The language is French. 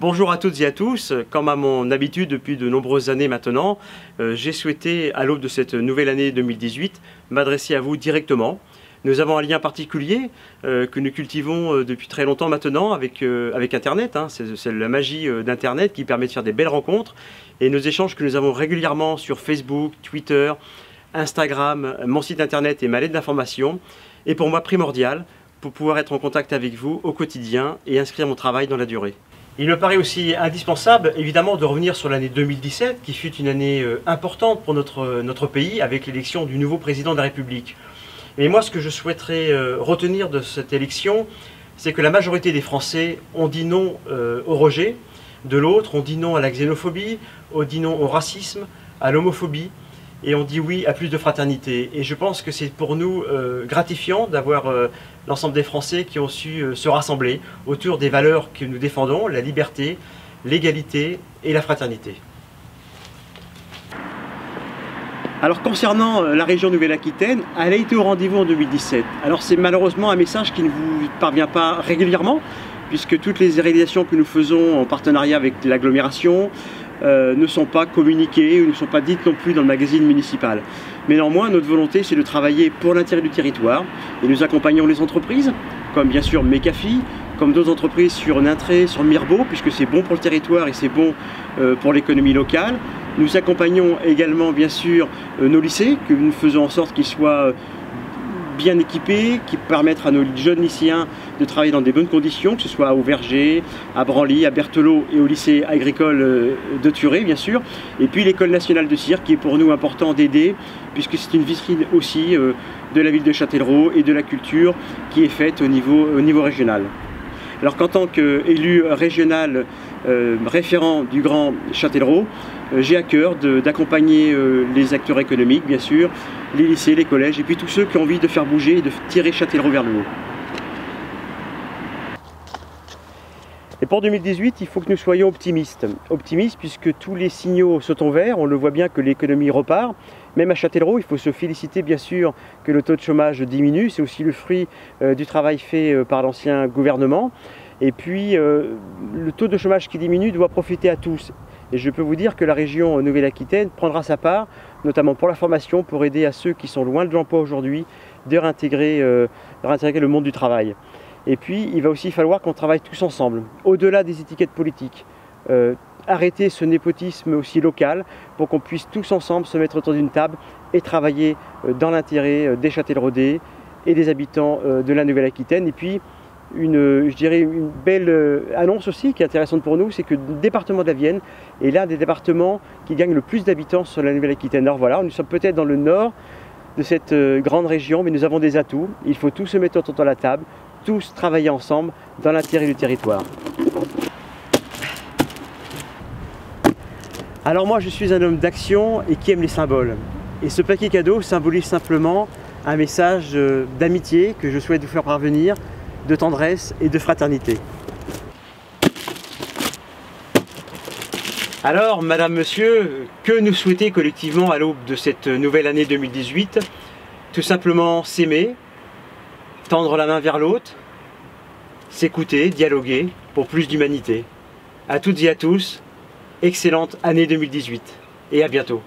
Bonjour à toutes et à tous. Comme à mon habitude depuis de nombreuses années maintenant, j'ai souhaité, à l'aube de cette nouvelle année 2018, m'adresser à vous directement. Nous avons un lien particulier que nous cultivons depuis très longtemps maintenant avec Internet. C'est la magie d'Internet qui permet de faire des belles rencontres. Et nos échanges que nous avons régulièrement sur Facebook, Twitter, Instagram, mon site Internet et ma lettre d'information est pour moi primordial pour pouvoir être en contact avec vous au quotidien et inscrire mon travail dans la durée. Il me paraît aussi indispensable, évidemment, de revenir sur l'année 2017, qui fut une année importante pour notre pays, avec l'élection du nouveau président de la République. Et moi, ce que je souhaiterais retenir de cette élection, c'est que la majorité des Français ont dit non au rejet de l'autre, ont dit non à la xénophobie, ont dit non au racisme, à l'homophobie, et on dit oui à plus de fraternité. Et je pense que c'est pour nous gratifiant d'avoir l'ensemble des Français qui ont su se rassembler autour des valeurs que nous défendons, la liberté, l'égalité et la fraternité. Alors concernant la région Nouvelle-Aquitaine, elle a été au rendez-vous en 2017. Alors c'est malheureusement un message qui ne vous parvient pas régulièrement, puisque toutes les réalisations que nous faisons en partenariat avec l'agglomération ne sont pas communiquées ou ne sont pas dites non plus dans le magazine municipal. Mais néanmoins, notre volonté, c'est de travailler pour l'intérêt du territoire et nous accompagnons les entreprises, comme bien sûr Mécafi, comme d'autres entreprises sur Nintré, sur Mirbeau, puisque c'est bon pour le territoire et c'est bon pour l'économie locale. Nous accompagnons également bien sûr nos lycées, que nous faisons en sorte qu'ils soient bien équipés, qui permettent à nos jeunes lycéens de travailler dans des bonnes conditions, que ce soit au Verger, à Branly, à Berthelot et au lycée agricole de Thuré bien sûr. Et puis l'école nationale de cirque qui est pour nous important d'aider, puisque c'est une vitrine aussi de la ville de Châtellerault et de la culture qui est faite au niveau régional. Alors qu'en tant qu'élu régional référent du Grand Châtellerault, j'ai à cœur d'accompagner les acteurs économiques, bien sûr, les lycées, les collèges, et puis tous ceux qui ont envie de faire bouger et de tirer Châtellerault vers le haut. Et pour 2018, il faut que nous soyons optimistes. Optimistes puisque tous les signaux sont au vert, on le voit bien que l'économie repart. Même à Châtellerault, il faut se féliciter bien sûr que le taux de chômage diminue, c'est aussi le fruit du travail fait par l'ancien gouvernement. Et puis le taux de chômage qui diminue doit profiter à tous. Et je peux vous dire que la région Nouvelle-Aquitaine prendra sa part, notamment pour la formation, pour aider à ceux qui sont loin de l'emploi aujourd'hui de réintégrer le monde du travail. Et puis il va aussi falloir qu'on travaille tous ensemble, au-delà des étiquettes politiques. Arrêter ce népotisme aussi local pour qu'on puisse tous ensemble se mettre autour d'une table et travailler dans l'intérêt des Châtelleraudais et des habitants de la Nouvelle-Aquitaine. Et puis je dirais une belle annonce aussi qui est intéressante pour nous, c'est que le département de la Vienne est l'un des départements qui gagne le plus d'habitants sur la Nouvelle-Aquitaine. Alors voilà, nous sommes peut-être dans le nord de cette grande région, mais nous avons des atouts. Il faut tous se mettre autour de la table, tous travailler ensemble dans l'intérêt du territoire. Alors moi je suis un homme d'action et qui aime les symboles. Et ce paquet cadeau symbolise simplement un message d'amitié que je souhaite vous faire parvenir, de tendresse et de fraternité. Alors madame, monsieur, que nous souhaiter collectivement à l'aube de cette nouvelle année 2018? Tout simplement s'aimer, tendre la main vers l'autre, s'écouter, dialoguer pour plus d'humanité. À toutes et à tous, excellente année 2018 et à bientôt.